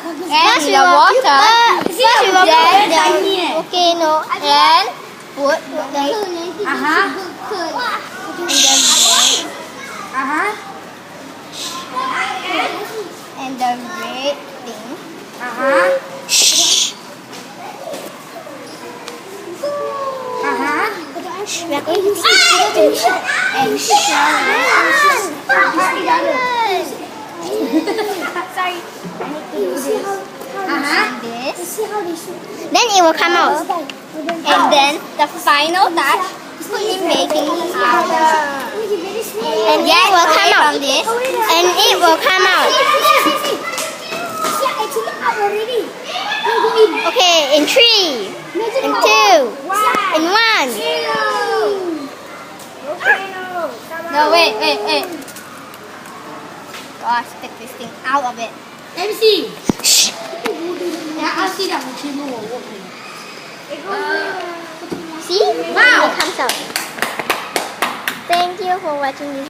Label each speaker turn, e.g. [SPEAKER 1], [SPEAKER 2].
[SPEAKER 1] and the water, then the volcano, and put the and the red thing. We are going to see and sorry. Then it will come out, and then the final touch, put in baking powder, and it will come out from this, and it will come out. Okay, in 3, in 2, in 1. No, wait. Gosh, take this thing out of it.
[SPEAKER 2] MC. Shh. I'll see that volcano.
[SPEAKER 1] See? Wow. It comes out. Thank you for watching this.